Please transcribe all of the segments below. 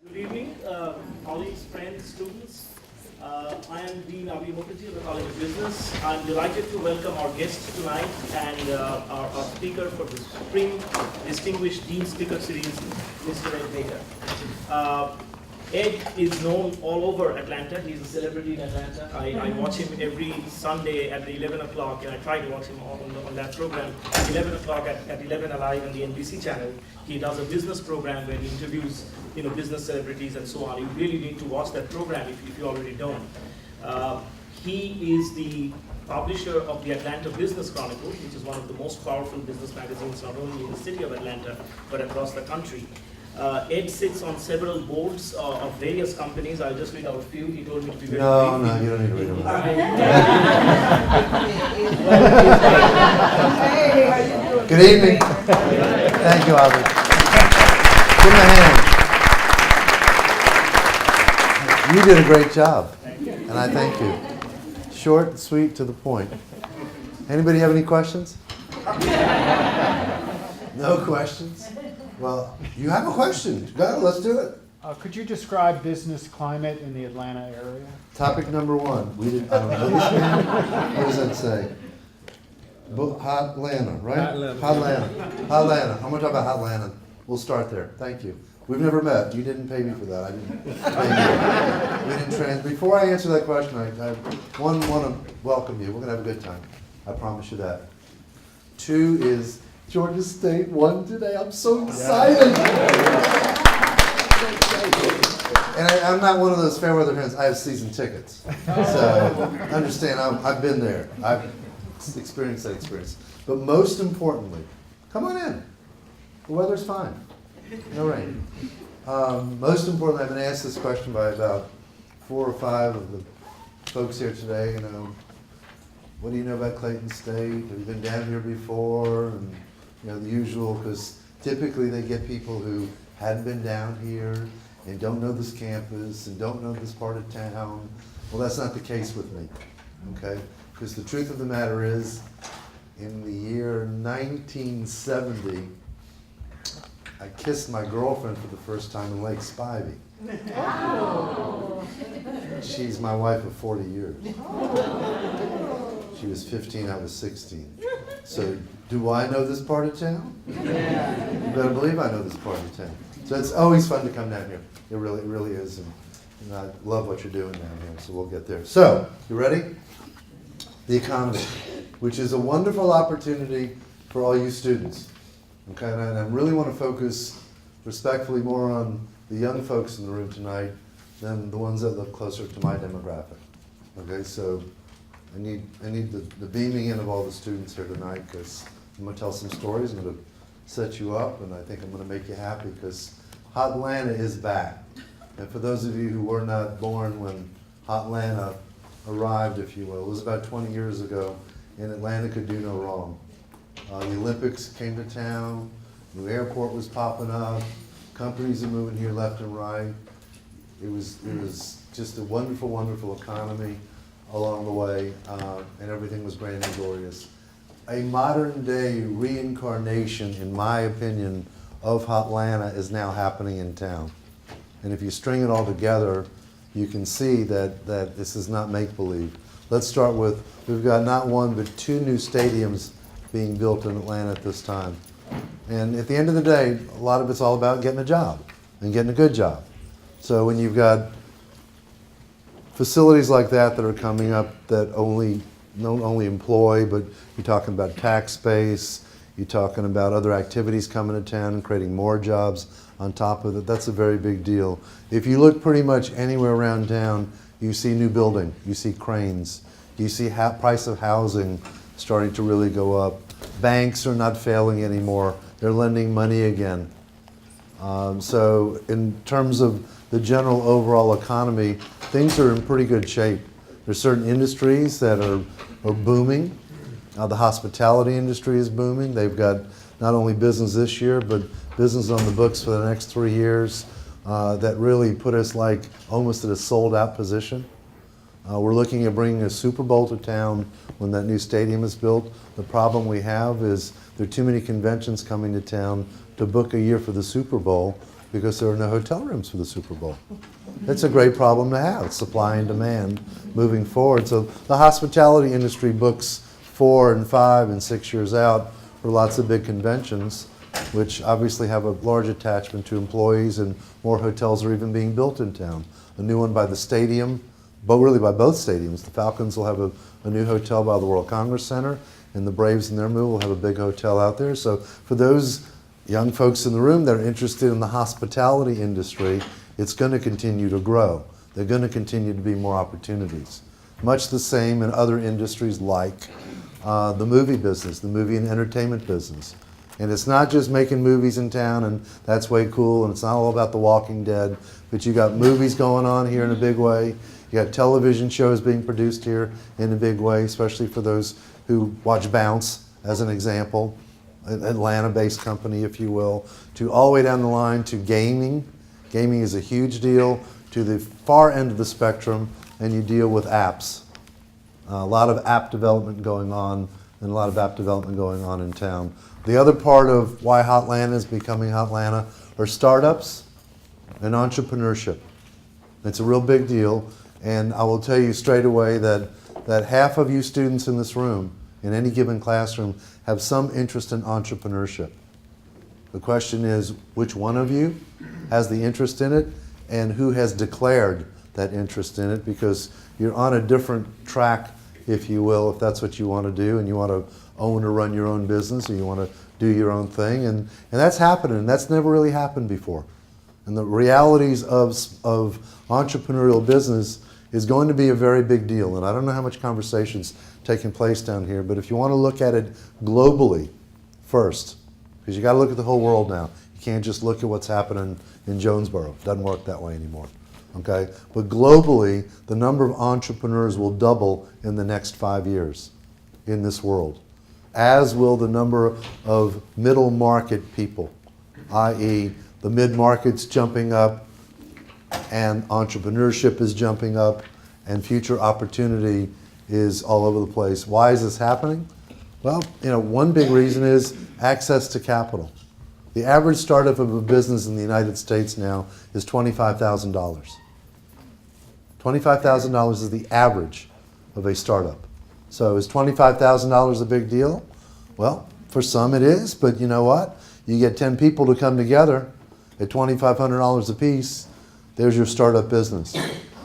Good evening, colleagues, friends, students. I am Dean Avi Mukherjee of the College of Business. I'm delighted to welcome our guest tonight and our speaker for the Spring Distinguished Dean Speaker Series, Mr. Ed Baker. Ed is known all over Atlanta. He's a celebrity in Atlanta. I watch him every Sunday at the 11 o'clock, and I try to watch him on that program, 11 o'clock at 11 Alive on the NBC channel. He does a business program where he interviews business celebrities and so on. You really need to watch that program if you already don't. He is the publisher of the Atlanta Business Chronicle, which is one of the most powerful business magazines, not only in the city of Atlanta, but across the country. Ed sits on several boards of various companies. I'll just read out a few. He told me to be very brief. No, you don't need to read them. Good evening. Thank you, Avi. Give me a hand. You did a great job, and I thank you. Short, sweet, to the point. Anybody have any questions? No questions? Well, you have a question. Go, let's do it. Could you describe business climate in the Atlanta area? Topic number one. I don't know this name. What does that say? Hotlanta, right? Hotlanta. I'm going to talk about Hotlanta. We'll start there. Thank you. We've never met. You didn't pay me for that. I didn't pay you. We didn't Before I answer that question, I want to welcome you. We're going to have a good time. I promise you that. Two is Georgia State won today. I'm so excited. And I'm not one of those fair weather fans. I have season tickets. So understand, I've been there. I've experienced that experience. But most importantly, come on in. The weather's fine. No rain. Most importantly, I've been asked this question by about 4 or 5 of the folks here today. What do you know about Clayton State? Have you been down here before? And the usual, because typically they get people who hadn't been down here and don't know this campus and don't know this part of town. Well, that's not the case with me, okay? Because the truth of the matter is, in the year 1970, I kissed my girlfriend for the first time in Lake Spivey. She's my wife of 40 years. She was 15, I was 16. So, do I know this part of town? You better believe I know this part of town. So it's always fun to come down here. It really is. And I love what you're doing down here, so we'll get there. So, you ready? The economy, which is a wonderful opportunity for all you students. Okay, and I really want to focus respectfully more on the young folks in the room tonight than the ones that look closer to my demographic. Okay, so I need the beaming in of all the students here tonight, because I'm going to tell some stories. I'm going to set you up, and I think I'm going to make you happy, because Hotlanta is back. And for those of you who were not born when Hotlanta arrived, if you will, it was about 20 years ago, and Atlanta could do no wrong. The Olympics came to town, new airport was popping up, companies are moving here left and right. It was just a wonderful, wonderful economy along the way, and everything was grand and glorious. A modern day reincarnation, in my opinion, of Hotlanta is now happening in town. And if you string it all together, you can see that this is not make-believe. Let's start with, we've got not one, but 2 new stadiums being built in Atlanta at this time. And at the end of the day, a lot of it's all about getting a job and getting a good job. So when you've got facilities like that are coming up that not only employ, but you're talking about tax base, you're talking about other activities coming to town and creating more jobs on top of it. That's a very big deal. If you look pretty much anywhere around town, you see new building, you see cranes, you see price of housing starting to really go up. Banks are not failing anymore. They're lending money again. So in terms of the general overall economy, things are in pretty good shape. There's certain industries that are booming. The hospitality industry is booming. They've got not only business this year, but business on the books for the next 3 years that really put us like almost at a sold out position. We're looking at bringing a Super Bowl to town when that new stadium is built. The problem we have is there are too many conventions coming to town to book a year for the Super Bowl. because there are no hotel rooms for the Super Bowl. It's a great problem to have, supply and demand moving forward. So the hospitality industry books 4 and 5 and 6 years out for lots of big conventions, which obviously have a large attachment to employees, and more hotels are even being built in town. A new one by the stadium, but really by both stadiums. The Falcons will have a new hotel by the World Congress Center, and the Braves in their move will have a big hotel out there. So for those young folks in the room that are interested in the hospitality industry, it's going to continue to grow. There are going to continue to be more opportunities. Much the same in other industries like the movie business, the movie and entertainment business. And it's not just making movies in town, and that's way cool, and it's not all about The Walking Dead, but you got movies going on here in a big way. You got television shows being produced here in a big way, especially for those who watch Bounce, as an example, an Atlanta-based company, if you will, to all the way down the line to gaming. Gaming is a huge deal, to the far end of the spectrum, and you deal with apps. A lot of app development going on, and a lot of app development going on in town. The other part of why Hotlanta is becoming Hotlanta are startups and entrepreneurship. It's a real big deal, and I will tell you straight away that half of you students in this room, in any given classroom, have some interest in entrepreneurship. The question is, which one of you has the interest in it, and who has declared that interest in it, because you're on a different track, if you will, if that's what you want to do, and you want to own or run your own business, or you want to do your own thing, and that's happening, and that's never really happened before. And the realities of entrepreneurial business is going to be a very big deal, and I don't know how much conversation's taking place down here, but if you want to look at it globally first, because you got to look at the whole world now. You can't just look at what's happening in Jonesboro. It doesn't work that way anymore. Okay? But globally, the number of entrepreneurs will double in the next 5 years in this world, as will the number of middle market people, i.e. the mid-market's jumping up, and entrepreneurship is jumping up, and future opportunity is all over the place. Why is this happening? Well, one big reason is access to capital. The average startup of a business in the United States now is $25,000. $25,000 is the average of a startup. So is $25,000 a big deal? Well, for some it is, but you know what? You get 10 people to come together at $2,500 a piece, there's your startup business.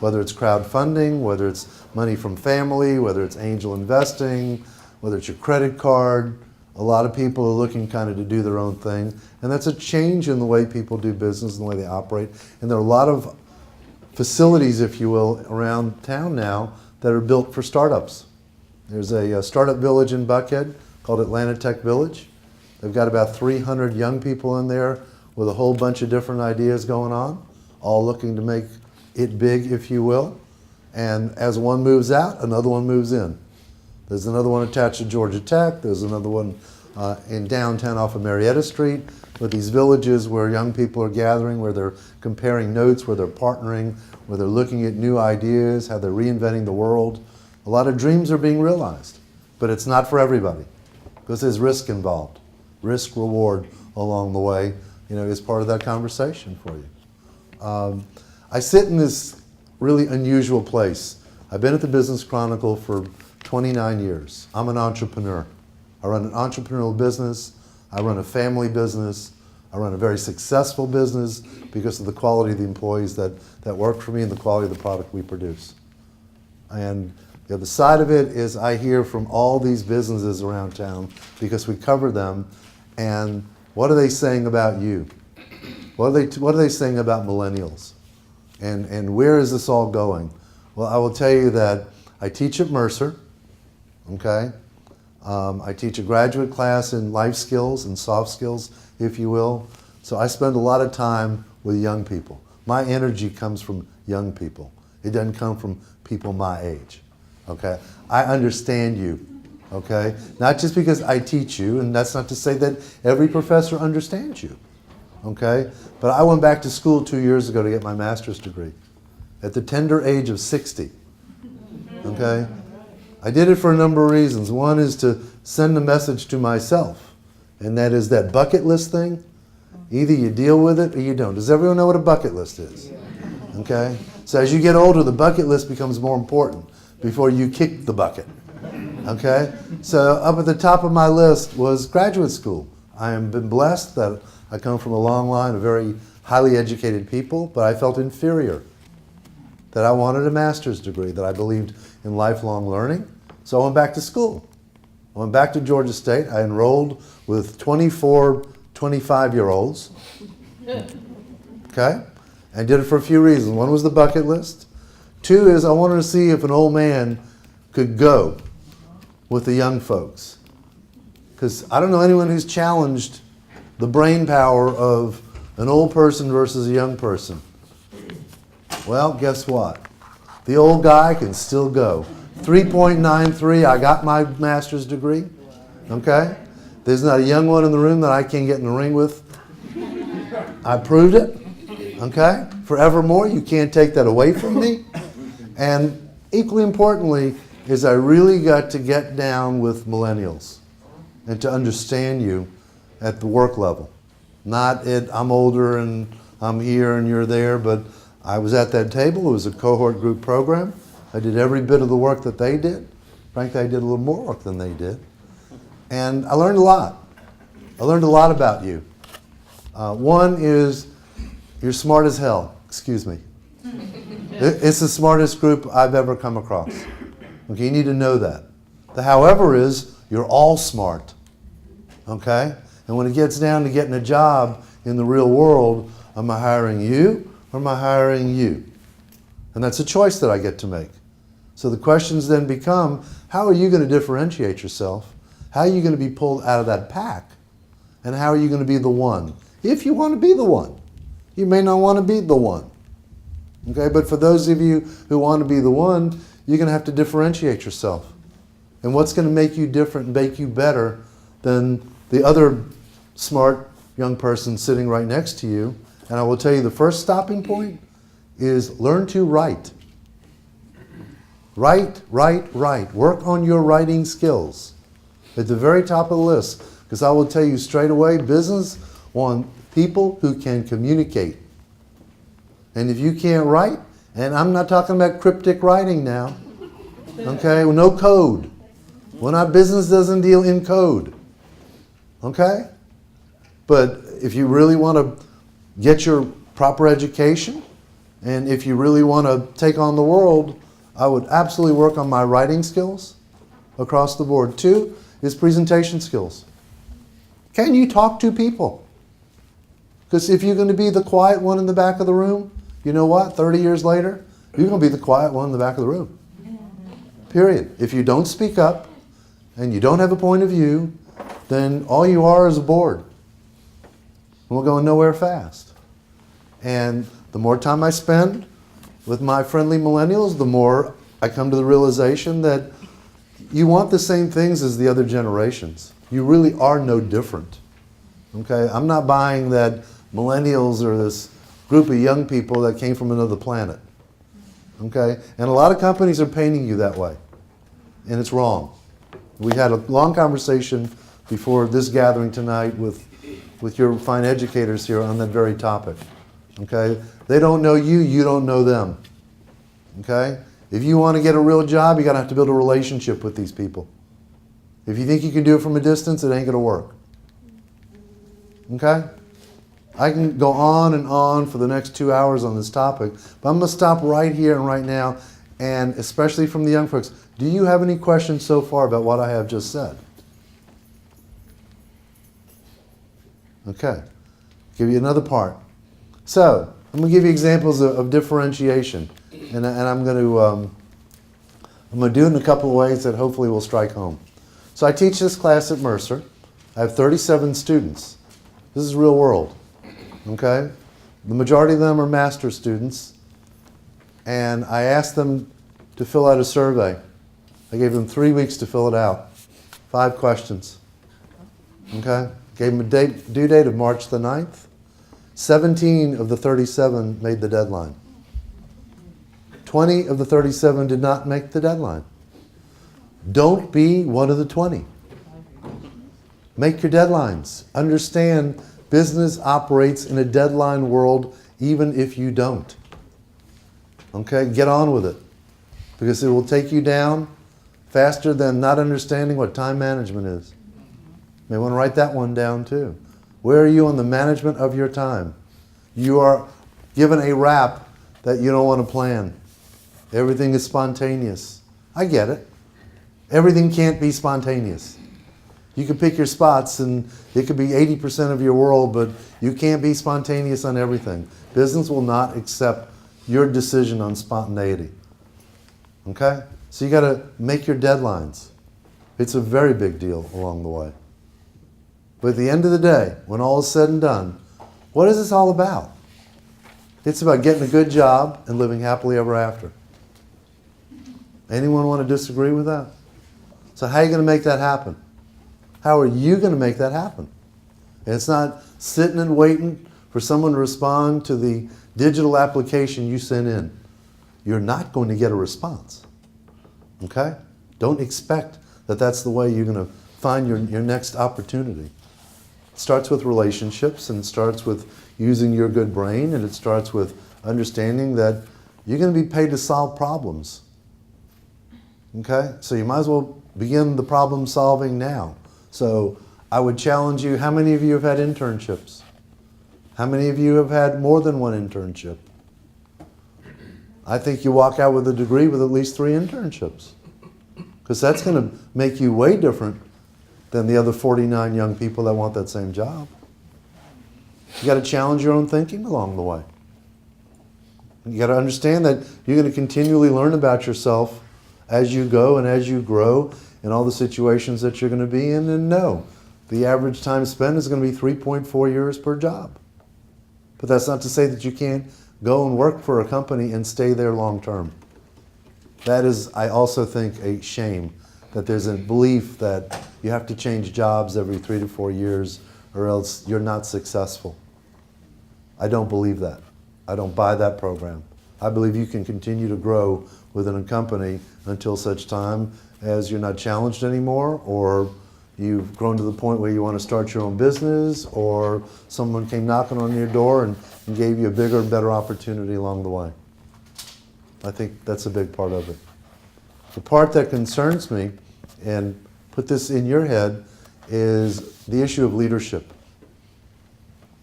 Whether it's crowdfunding, whether it's money from family, whether it's angel investing, whether it's your credit card, a lot of people are looking kind of to do their own thing. And that's a change in the way people do business and the way they operate. And there are a lot of facilities, if you will, around town now that are built for startups. There's a startup village in Buckhead called Atlanta Tech Village. They've got about 300 young people in there with a whole bunch of different ideas going on, all looking to make it big, if you will. And as one moves out, another one moves in. There's another one attached to Georgia Tech. There's another one in downtown off of Marietta Street, with these villages where young people are gathering, where they're comparing notes, where they're partnering, where they're looking at new ideas, how they're reinventing the world. A lot of dreams are being realized, but it's not for everybody because there's risk involved. Risk, reward along the way, is part of that conversation for you. I sit in this really unusual place. I've been at the Business Chronicle for 29 years. I'm an entrepreneur. I run an entrepreneurial business. I run a family business. I run a very successful business because of the quality of the employees that work for me and the quality of the product we produce. And the other side of it is I hear from all these businesses around town because we cover them, and what are they saying about you? What are they saying about millennials? And where is this all going? Well, I will tell you that I teach at Mercer, okay? I teach a graduate class in life skills and soft skills, if you will. So I spend a lot of time with young people. My energy comes from young people. It doesn't come from people my age, okay? I understand you, okay? Not just because I teach you, and that's not to say that every professor understands you, okay? But I went back to school 2 years ago to get my master's degree at the tender age of 60, okay? I did it for a number of reasons. One is to send a message to myself, and that is that bucket list thing. Either you deal with it or you don't. Does everyone know what a bucket list is? Okay? So as you get older, the bucket list becomes more important before you kick the bucket. Okay? So up at the top of my list was graduate school. I have been blessed that I come from a long line of very highly educated people, but I felt inferior. That I wanted a master's degree, that I believed in lifelong learning. So I went back to school. I went back to Georgia State. I enrolled with 24, 25-year-olds. Okay? I did it for a few reasons. One was the bucket list. Two is I wanted to see if an old man could go with the young folks. Because I don't know anyone who's challenged the brain power of an old person versus a young person. Well, guess what? The old guy can still go. 3.93, I got my master's degree. Okay? There's not a young one in the room that I can't get in the ring with. I proved it. Okay? Forevermore, you can't take that away from me. And equally importantly is I really got to get down with millennials and to understand you at the work level. Not I'm older and I'm here and you're there, but I was at that table. It was a cohort group program. I did every bit of the work that they did. Frankly, I did a little more work than they did. And I learned a lot. I learned a lot about you. One is you're smart as hell. Excuse me. It's the smartest group I've ever come across. Okay, you need to know that. The however is you're all smart. Okay? And when it gets down to getting a job in the real world, am I hiring you or am I hiring you? And that's a choice that I get to make. So the questions then become, how are you going to differentiate yourself? How are you going to be pulled out of that pack? And how are you going to be the one? If you want to be the one. You may not want to be the one. Okay, but for those of you who want to be the one, you're going to have to differentiate yourself. And what's going to make you different and make you better than the other smart young person sitting right next to you? And I will tell you the first stopping point is learn to write. Write. Work on your writing skills. At the very top of the list. Because I will tell you straight away, business wants people who can communicate. And if you can't write, and I'm not talking about cryptic writing now, okay, no code. Well, our business doesn't deal in code, okay? But if you really want to get your proper education, and if you really want to take on the world, I would absolutely work on my writing skills across the board. Two is presentation skills. Can you talk to people? Because if you're going to be the quiet one in the back of the room, you know what? 30 years later, you're going to be the quiet one in the back of the room. Period. If you don't speak up and you don't have a point of view, then all you are is a board. And we're going nowhere fast. And the more time I spend with my friendly millennials, the more I come to the realization that you want the same things as the other generations. You really are no different. Okay? I'm not buying that millennials are this group of young people that came from another planet. Okay? And a lot of companies are painting you that way. And it's wrong. We had a long conversation before this gathering tonight with your fine educators here on that very topic. Okay? They don't know you, you don't know them. Okay? If you want to get a real job, you're going to have to build a relationship with these people. If you think you can do it from a distance, it ain't going to work. Okay? I can go on and on for the next 2 hours on this topic, but I'm going to stop right here and right now, and especially from the young folks. Do you have any questions so far about what I have just said? Okay. Give you another part. So, I'm going to give you examples of differentiation, and I'm going to do it in a couple of ways that hopefully will strike home. So I teach this class at Mercer. I have 37 students. This is real world. Okay? The majority of them are master's students, and I asked them to fill out a survey. I gave them 3 weeks to fill it out. 5 questions. Okay? Gave them a due date of March the 9th. 17 of the 37 made the deadline. 20 of the 37 did not make the deadline. Don't be one of the 20. Make your deadlines. Understand Business operates in a deadline world even if you don't. Okay, get on with it. Because it will take you down faster than not understanding what time management is. You may want to write that one down too. Where are you on the management of your time? You are given a rap that you don't want to plan. Everything is spontaneous. I get it. Everything can't be spontaneous. You can pick your spots and it could be 80% of your world, but you can't be spontaneous on everything. Business will not accept your decision on spontaneity. Okay? So you got to make your deadlines. It's a very big deal along the way. But at the end of the day, when all is said and done, what is this all about? It's about getting a good job and living happily ever after. Anyone want to disagree with that? So how are you going to make that happen? How are you going to make that happen? And it's not sitting and waiting for someone to respond to the digital application you sent in. You're not going to get a response. Okay? Don't expect that that's the way you're going to find your next opportunity. It starts with relationships, and it starts with using your good brain, and it starts with understanding that you're going to be paid to solve problems. Okay? So you might as well begin the problem solving now. So I would challenge you, how many of you have had internships? How many of you have had more than one internship? I think you walk out with a degree with at least 3 internships. Because that's going to make you way different than the other 49 young people that want that same job. You got to challenge your own thinking along the way. You got to understand that you're going to continually learn about yourself as you go and as you grow in all the situations that you're going to be in, and know the average time spent is going to be 3.4 years per job. But that's not to say that you can't go and work for a company and stay there long term. That is, I also think, a shame that there's a belief that you have to change jobs every 3 to 4 years or else you're not successful. I don't believe that. I don't buy that program. I believe you can continue to grow within a company until such time as you're not challenged anymore, or you've grown to the point where you want to start your own business, or someone came knocking on your door and gave you a bigger and better opportunity along the way. I think that's a big part of it. The part that concerns me, and put this in your head, is the issue of leadership.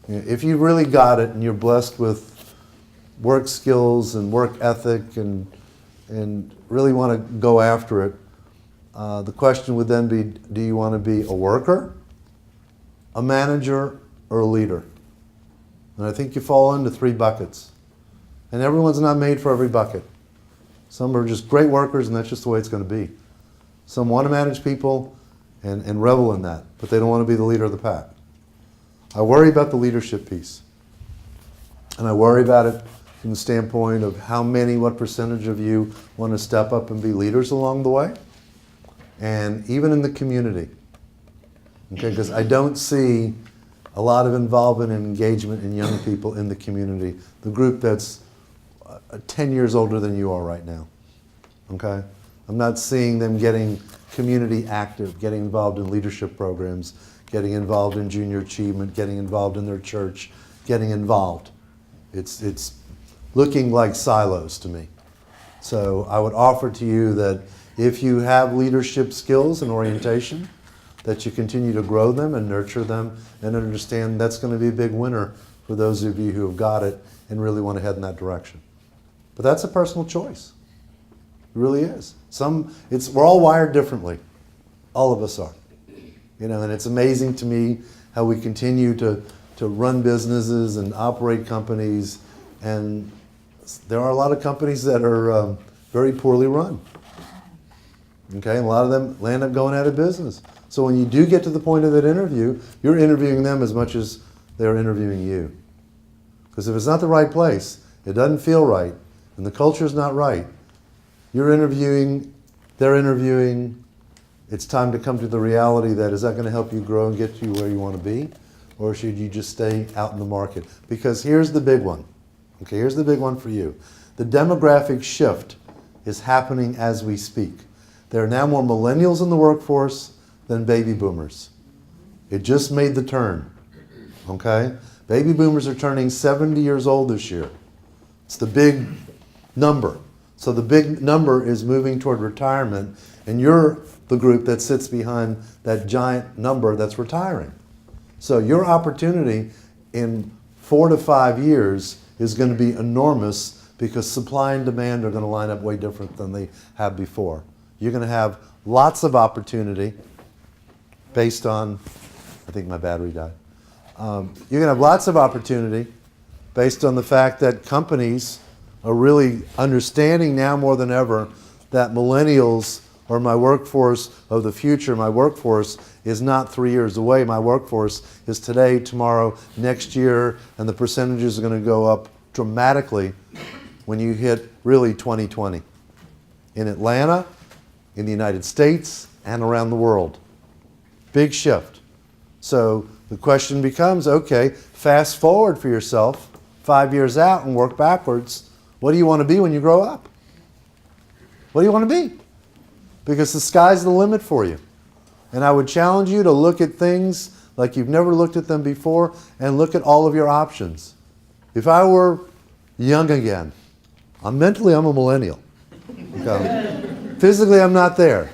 If you really got it and you're blessed with work skills and work ethic and really want to go after it, the question would then be, do you want to be a worker, a manager, or a leader? And I think you fall into 3 buckets. And everyone's not made for every bucket. Some are just great workers, and that's just the way it's going to be. Some want to manage people and revel in that, but they don't want to be the leader of the pack. I worry about the leadership piece. And I worry about it from the standpoint of what percentage of you want to step up and be leaders along the way, and even in the community. Okay, because I don't see a lot of involvement and engagement in young people in the community, the group that's 10 years older than you are right now. Okay? I'm not seeing them getting community active, getting involved in leadership programs, getting involved in junior achievement, getting involved in their church, getting involved. It's looking like silos to me. So I would offer to you that if you have leadership skills and orientation, that you continue to grow them and nurture them and understand that's going to be a big winner for those of you who have got it and really want to head in that direction. But that's a personal choice. It really is. We're all wired differently. All of us are. And it's amazing to me how we continue to run businesses and operate companies, and there are a lot of companies that are very poorly run. Okay, and a lot of them land up going out of business. So when you do get to the point of that interview, you're interviewing them as much as they're interviewing you. Because if it's not the right place, it doesn't feel right, and the culture's not right, you're interviewing, they're interviewing, it's time to come to the reality that, is that going to help you grow and get you where you want to be? Or should you just stay out in the market? Because here's the big one. Okay, here's the big one for you. The demographic shift is happening as we speak. There are now more millennials in the workforce than baby boomers. It just made the turn. okay? Baby boomers are turning 70 years old this year. It's the big number. So the big number is moving toward retirement, and you're the group that sits behind that giant number that's retiring. So your opportunity in 4 to 5 years is going to be enormous because supply and demand are going to line up way different than they have before. You're going to have lots of opportunity based on, I think my battery died. You're going to have lots of opportunity based on the fact that companies are really understanding now more than ever that millennials are my workforce of the future. My workforce is not 3 years away. My workforce is today, tomorrow, next year, and the percentages are going to go up dramatically when you hit really 2020 in Atlanta, in the United States, and around the world. Big shift. So the question becomes, okay, fast forward for yourself 5 years out and work backwards. What do you want to be when you grow up? What do you want to be? Because the sky's the limit for you. And I would challenge you to look at things like you've never looked at them before and look at all of your options. If I were young again, mentally I'm a millennial. Okay. Physically I'm not there.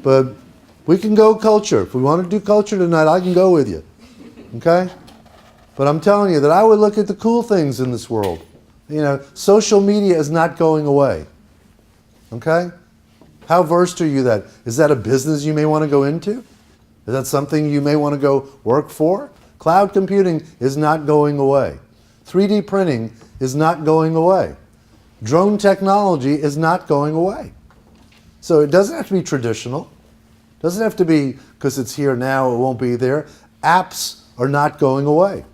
But we can go culture. If we want to do culture tonight, I can go with you. Okay? But I'm telling you that I would look at the cool things in this world. You know, social media is not going away. Okay? How versed are you that? Is that a business you may want to go into? Is that something you may want to go work for? Cloud computing is not going away. 3D printing is not going away. Drone technology is not going away. So it doesn't have to be traditional. It doesn't have to be because it's here now, it won't be there. Apps are not going away.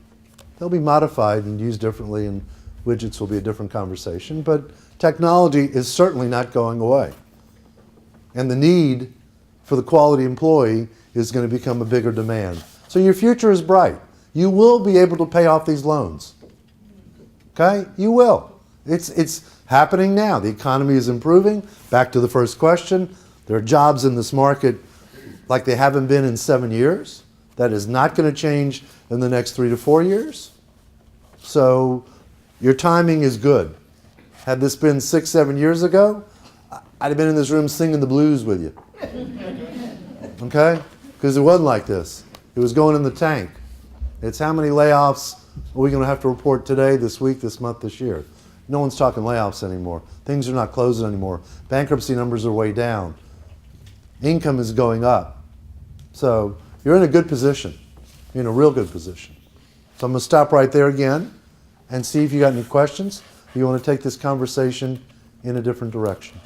They'll be modified and used differently, and widgets will be a different conversation, but technology is certainly not going away. And the need for the quality employee is going to become a bigger demand. So your future is bright. You will be able to pay off these loans. Okay? You will. It's happening now. The economy is improving. Back to the first question. There are jobs in this market like they haven't been in 7 years. That is not going to change in the next 3 to 4 years. So your timing is good. Had this been 6, 7 years ago, I'd have been in this room singing the blues with you. Okay? Because it wasn't like this. It was going in the tank. It's how many layoffs are we going to have to report today, this week, this month, this year? No one's talking layoffs anymore. Things are not closing anymore. Bankruptcy numbers are way down. Income is going up. So you're in a good position. You're in a real good position. So I'm going to stop right there again and see if you got any questions. If you want to take this conversation in a different direction.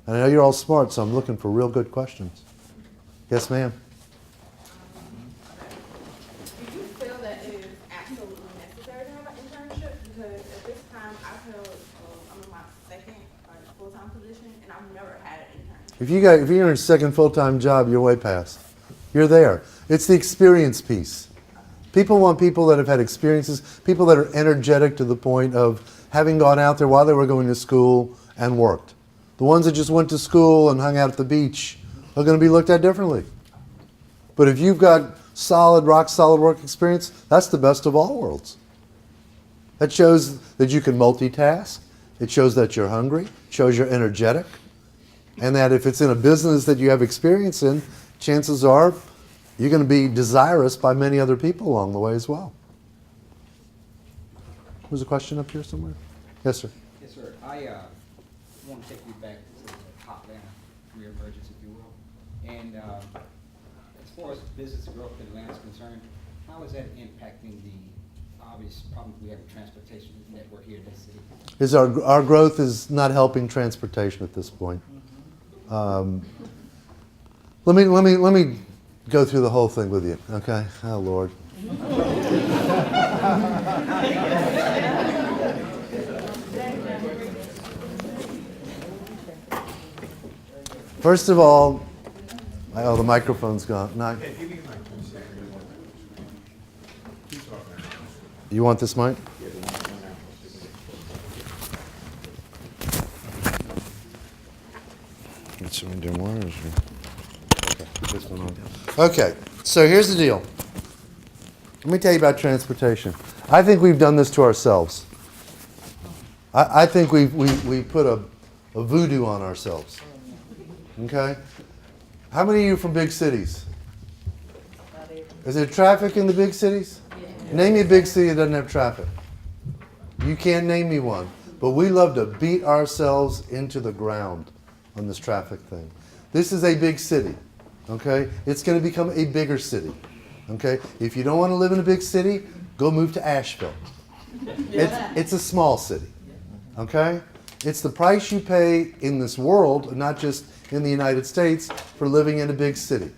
And I know you're all smart, so I'm looking for real good questions. Yes, ma'am? Do you feel that it is absolutely necessary to have an internship? Because at this time, I'm in my second full-time position, and I've never had an internship. If you're in a second full-time job, you're way past. You're there. It's the experience piece. People want people that have had experiences, people that are energetic to the point of having gone out there while they were going to school and worked. The ones that just went to school and hung out at the beach are going to be looked at differently. But if you've got solid, rock solid work experience, that's the best of all worlds. That shows that you can multitask. It shows that you're hungry. It shows you're energetic. And that if it's in a business that you have experience in, chances are you're going to be desirous by many other people along the way as well. Was a question up here somewhere? Yes, sir. Yes, sir. I want to take you back to the Atlanta career emergence, if you will. And as far as business growth in Atlanta is concerned, how is that impacting the obvious problems we have with transportation network here in this city? Our growth is not helping transportation at this point. Let me go through the whole thing with you, okay? Oh, Lord. First of all, the microphone's gone. No. You want this mic? Let's see, do more. Okay, put this one on. Okay, so here's the deal. Let me tell you about transportation. I think we've done this to ourselves. I think we put a voodoo on ourselves. Okay? How many of you are from big cities? Is there traffic in the big cities? Name me a big city that doesn't have traffic. You can't name me one. But we love to beat ourselves into the ground on this traffic thing. This is a big city. Okay? It's going to become a bigger city. Okay? If you don't want to live in a big city, go move to Asheville. It's a small city. Okay? It's the price you pay in this world, not just in the United States, for living in a big city.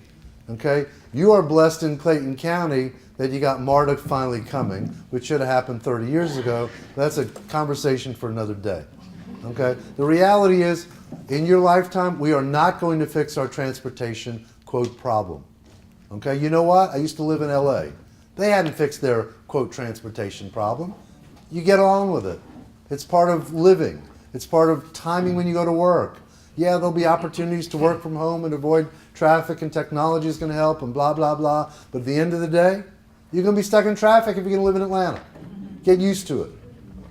Okay? You are blessed in Clayton County that you got MARTA finally coming, which should have happened 30 years ago. That's a conversation for another day. Okay? The reality is, in your lifetime, we are not going to fix our transportation, quote, problem. Okay? You know what? I used to live in LA. They hadn't fixed their, quote, transportation problem. You get along with it. It's part of living. It's part of timing when you go to work. Yeah, there'll be opportunities to work from home and avoid traffic, and technology is going to help, and blah, blah, blah. But at the end of the day, you're going to be stuck in traffic if you're going to live in Atlanta. Get used to it.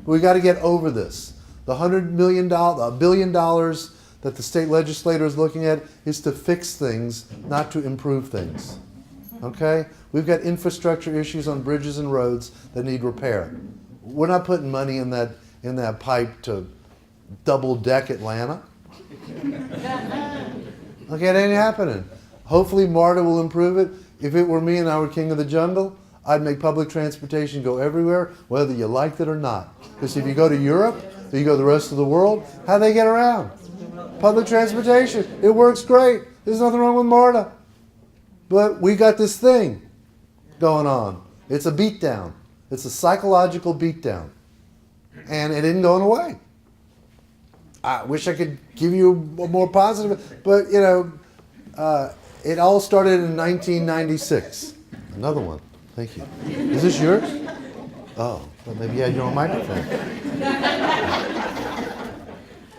We've got to get over this. The $1 billion that the state legislator is looking at is to fix things, not to improve things. Okay? We've got infrastructure issues on bridges and roads that need repair. We're not putting money in that pipe to double-deck Atlanta. Okay, it ain't happening. Hopefully MARTA will improve it. If it were me and I were king of the jungle, I'd make public transportation go everywhere, whether you liked it or not. Because if you go to Europe, or you go to the rest of the world, how do they get around? Public transportation. It works great. There's nothing wrong with MARTA. But we got this thing going on. It's a beatdown. It's a psychological beatdown. And it isn't going away. I wish I could give you a more positive, but you know, it all started in 1996. Another one. Thank you. Is this yours? Oh, well, maybe you had your own microphone.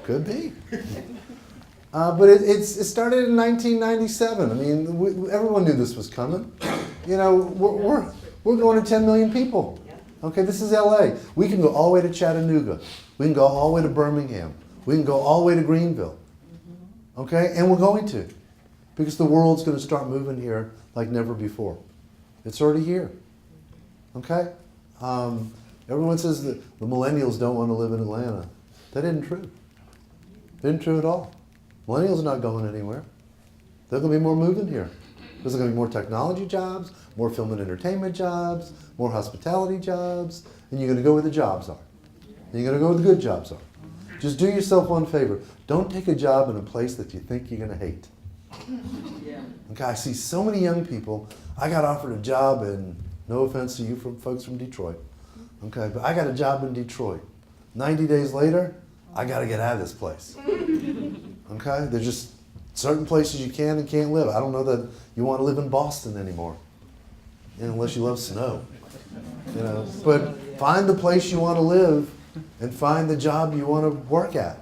Could be. But it started in 1997. I mean, everyone knew this was coming. You know, we're going to 10 million people. Okay, this is LA. We can go all the way to Chattanooga. We can go all the way to Birmingham. We can go all the way to Greenville. Okay, and we're going to. Because the world's going to start moving here like never before. It's already here. Okay? Everyone says that the millennials don't want to live in Atlanta. That isn't true. That isn't true at all. Millennials are not going anywhere. There's going to be more moving here. There's going to be more technology jobs, more film and entertainment jobs, more hospitality jobs, and you're going to go where the jobs are. And you're going to go where the good jobs are. Just do yourself one favor. Don't take a job in a place that you think you're going to hate. Okay, I see so many young people. I got offered a job in, no offense to you folks from Detroit, okay, but I got a job in Detroit. 90 days later, I got to get out of this place. Okay, there's just certain places you can and can't live. I don't know that you want to live in Boston anymore, unless you love snow. You know, but find the place you want to live and find the job you want to work at,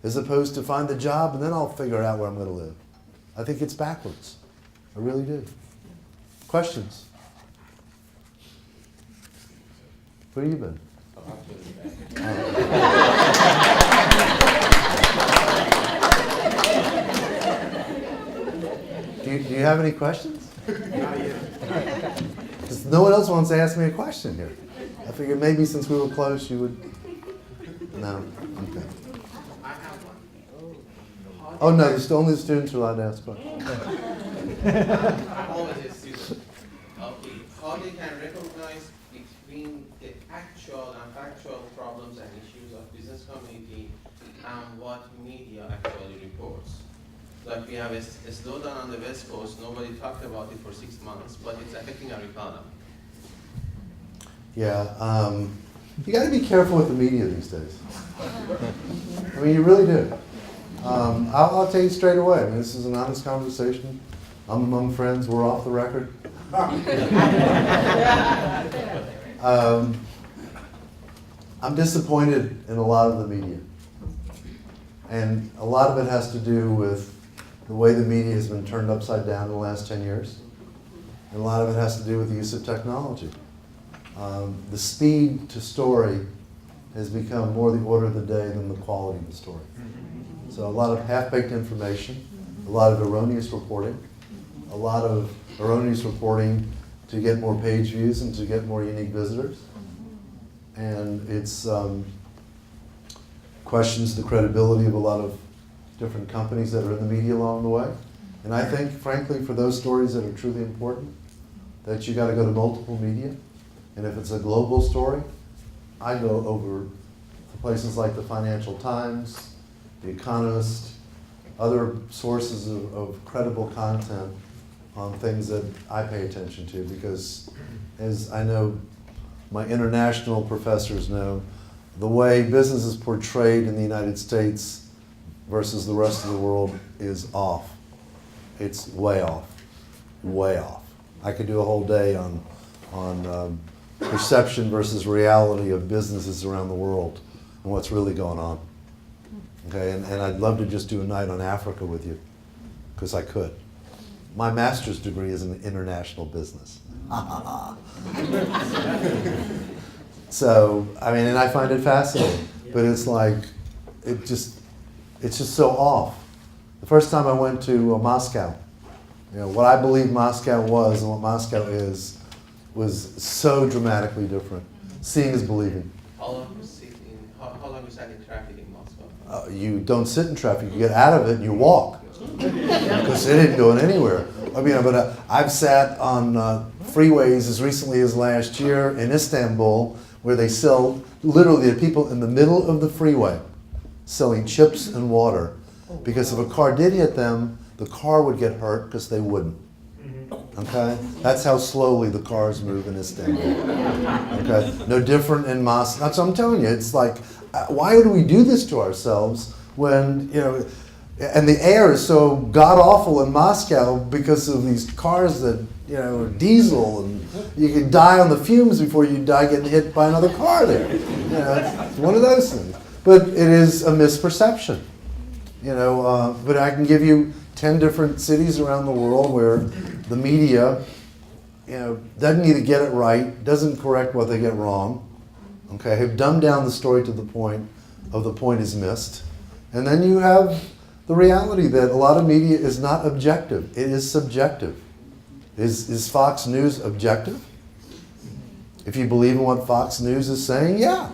as opposed to find the job and then I'll figure out where I'm going to live. I think it's backwards. I really do. Questions? Where you been? Do you have any questions? Because no one else wants to ask me a question here. I figured maybe since we were close, you would. No? Okay. I have one. Oh, no, only the students are allowed to ask questions. I'm always a student. Okay. How they can recognize between the actual and factual problems and issues of business community and what media actually reports. Like we have a slowdown on the West Coast, nobody talked about it for 6 months, but it's affecting our economy. Yeah, you got to be careful with the media these days. I mean, you really do. I'll tell you straight away. I mean, this is an honest conversation. I'm among friends. We're off the record. I'm disappointed in a lot of the media. And a lot of it has to do with the way the media has been turned upside down in the last 10 years. and a lot of it has to do with the use of technology. The speed to story has become more the order of the day than the quality of the story. So a lot of half-baked information, a lot of erroneous reporting, a lot of erroneous reporting to get more page views and to get more unique visitors. And it's questions the credibility of a lot of different companies that are in the media along the way. And I think, frankly, for those stories that are truly important, that you got to go to multiple media. And if it's a global story, I go over to places like the Financial Times, The Economist, other sources of credible content on things that I pay attention to, because as I know my international professors know, the way business is portrayed in the United States versus the rest of the world is off. It's way off, way off. I could do a whole day on perception versus reality of businesses around the world and what's really going on. Okay, and I'd love to just do a night on Africa with you, because I could. My master's degree is in international business. So, I mean, and I find it fascinating, but it's like, it's just so off. The first time I went to Moscow, you know, what I believed Moscow was and what Moscow is was so dramatically different. Seeing is believing. How long you sat in traffic in Moscow? You don't sit in traffic, you get out of it and you walk. Because it ain't going anywhere. I mean, but I've sat on freeways as recently as last year in Istanbul, where they sell, literally the people in the middle of the freeway selling chips and water. Because if a car did hit them, the car would get hurt because they wouldn't. Okay? That's how slowly the cars move in Istanbul. Okay? No different in Moscow. That's what I'm telling you. It's like, why do we do this to ourselves when, you know, and the air is so god-awful in Moscow because of these cars that, you know, are diesel, and you can die on the fumes before you die getting hit by another car there. You know, it's one of those things. But it is a misperception. You know, but I can give you 10 different cities around the world where the media, you know, doesn't either get it right, doesn't correct what they get wrong, okay, have dumbed down the story to the point of the point is missed. And then you have the reality that a lot of media is not objective, it is subjective. Is Fox News objective? If you believe in what Fox News is saying, yeah.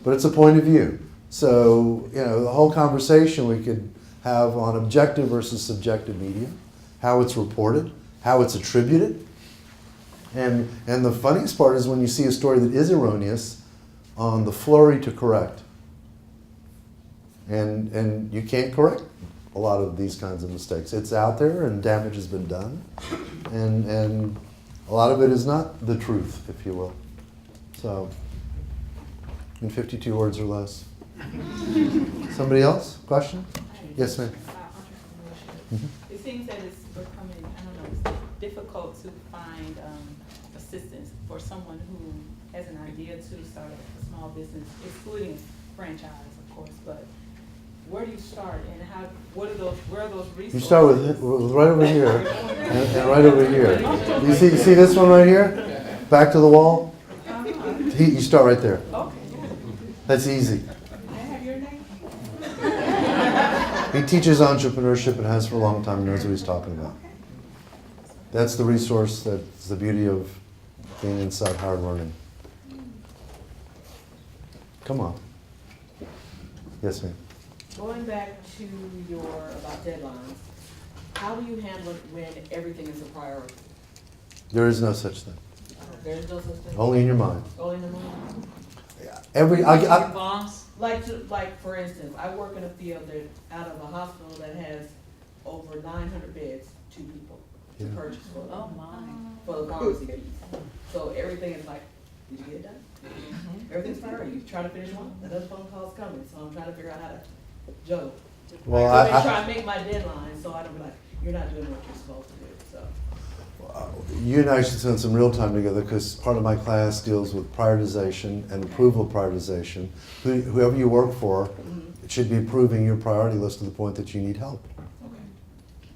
But it's a point of view. So, you know, the whole conversation we could have on objective versus subjective media, how it's reported, how it's attributed. And the funniest part is when you see a story that is erroneous, on the flurry to correct. And you can't correct a lot of these kinds of mistakes. It's out there and damage has been done. And a lot of it is not the truth, if you will. So, in 52 words or less. Somebody else? Question? Yes, ma'am. It seems that it's becoming, I don't know, it's difficult to find assistance for someone who has an idea to start a small business, excluding franchise, of course, but where do you start and how, where are those resources? You start with right over here and right over here. You see this one right here? Back to the wall? You start right there. Okay. That's easy. I have your name? He teaches entrepreneurship and has for a long time, knows what he's talking about. That's the resource, that's the beauty of being inside hard learning. Come on. Yes, ma'am. Going back to your about deadlines, how do you handle it when everything is a priority? There is no such thing. There is no such thing? Only in your mind. Only in the morning? I Boss? Like for instance, I work in a field that out of a hospital that has over 900 beds, 2 people to Yeah. purchase for Oh, my. the pharmacy piece. So everything is like, did you get it done? Everything's priority. You try to finish one, another phone call's coming, so I'm trying to figure out how to juggle. Well, I try to make my deadline so I don't be like, you're not doing what you're supposed to do, so. You and I should spend some real time together because part of my class deals with prioritization and approval prioritization. Whoever you work for, it should be approving your priority list to the point that you need help. Okay.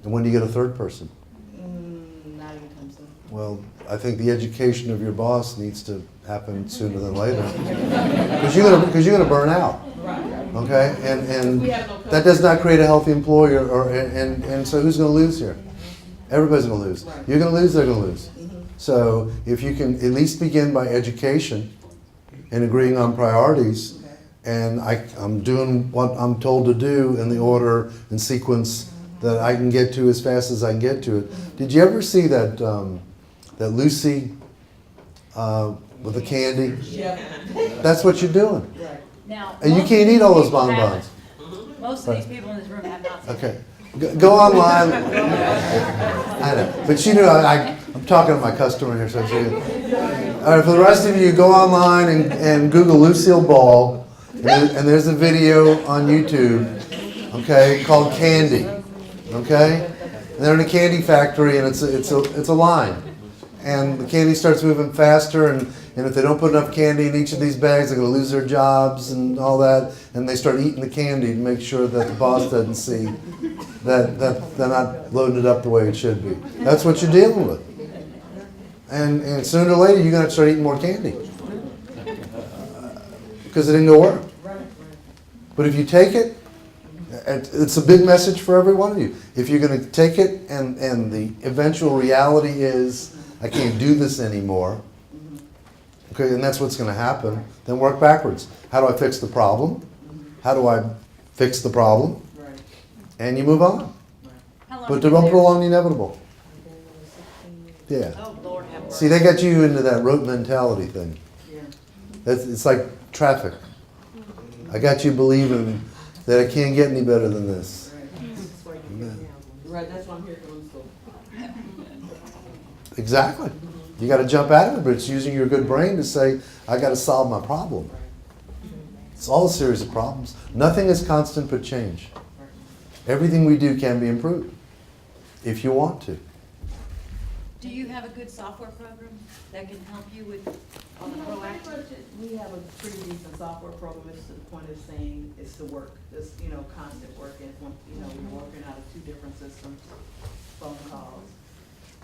And when do you get a third person? Not anytime soon. Well, I think the education of your boss needs to happen sooner than later. Because you're gonna burn out, okay? And that does not create a healthy employer, and so who's gonna lose here? Everybody's gonna lose. You're gonna lose, they're gonna lose. So if you can at least begin by education and agreeing on priorities, and I'm doing what I'm told to do in the order and sequence that I can get to as fast as I can get to it. Did you ever see that that Lucy with the candy? Yeah. That's what you're doing. Right. Now, And you most can't of eat all these those people bonbons. haven't. Most of these people in this room have not seen it. Okay. Go online. I know. But you know, I'm talking to my customer here, so she, all right, for the rest of you, go online and Google Lucille Ball, and there's a video on YouTube, okay, called Candy, okay? And they're in a candy factory, and it's a line. And the candy starts moving faster, and if they don't put enough candy in each of these bags, they're going to lose their jobs and all that. And they start eating the candy to make sure that the boss doesn't see that they're not loading it up the way it should be. That's what you're dealing with. And sooner or later, you're going to start eating more candy. Because it didn't go work. But if you take it, it's a big message for every one of you. If you're going to take it and the eventual reality is, I can't do this anymore, okay, and that's what's going to happen, then work backwards. How do I fix the problem? How do I fix the problem? And you move on. How long But have you don't been prolong the inevitable. Yeah. there? Oh, Lord have mercy. See, they got you into that rote mentality thing. It's like traffic. I got you believing that it can't get any better than this. Right, that's why I'm here for school. Exactly. You got to jump out of it, but it's using your good brain to say, I got to solve my problem. It's all a series of problems. Nothing is constant but change. Everything we do can be improved if you want to. Do you have a good software program that can help you with on the proactive? We have a pretty decent software program. It's to the point of saying it's the work, it's, constant work. And, we're working out of two different systems, phone calls.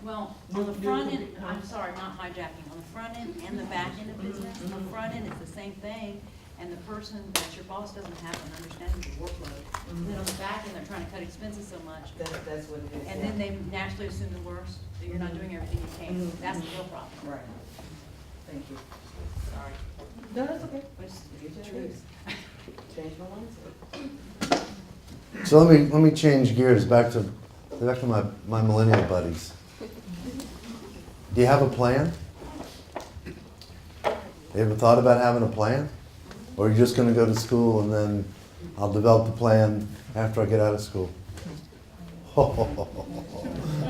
Well, on the front end, I'm sorry, not hijacking, on the front end and the back end of business, on the front end, it's the same thing, and the person that your boss doesn't have an understanding of the workload. And then on the back end, they're trying to cut expenses so much, That's what it is. and then they naturally assume the worst, that you're not doing everything you can. That's the real problem. Right. Thank you. Sorry. No, that's okay. But it's Get the your truth. Change my mindset. So let me change gears back to my millennial buddies. Do you have a plan? You ever thought about having a plan? Or are you just going to go to school and then I'll develop the plan after I get out of school?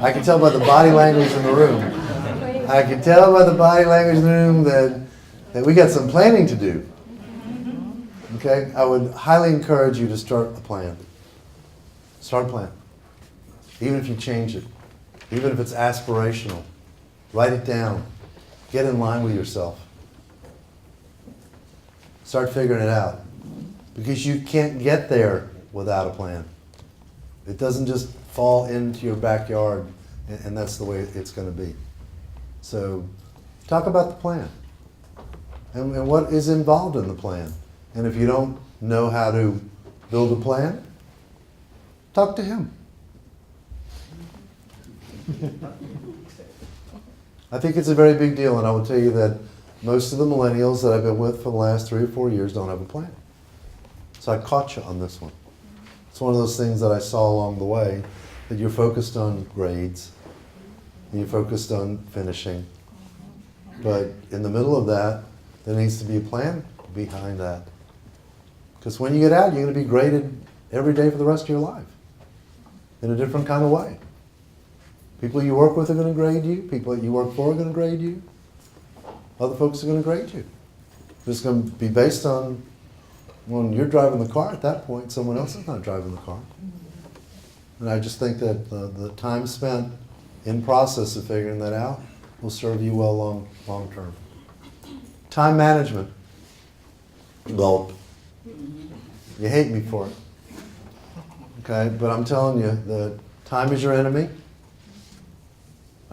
I can tell by the body language in the room. I can tell by the body language in the room that we got some planning to do. Okay? I would highly encourage you to start a plan. Start a plan. Even if you change it. Even if it's aspirational. Write it down. Get in line with yourself. Start figuring it out. Because you can't get there without a plan. It doesn't just fall into your backyard and that's the way it's going to be. So talk about the plan and what is involved in the plan. And if you don't know how to build a plan, talk to him. I think it's a very big deal, and I will tell you that most of the millennials that I've been with for the last 3 or 4 years don't have a plan. So I caught you on this one. It's one of those things that I saw along the way, that you're focused on grades, and you're focused on finishing. But in the middle of that, there needs to be a plan behind that. Because when you get out, you're going to be graded every day for the rest of your life in a different kind of way. People you work with are going to grade you. People that you work for are going to grade you. Other folks are going to grade you. It's going to be based on when you're driving the car at that point, someone else is not driving the car. And I just think that the time spent in process of figuring that out will serve you well long term. Time management. Gulp. You hate me for it. Okay, but I'm telling you that time is your enemy.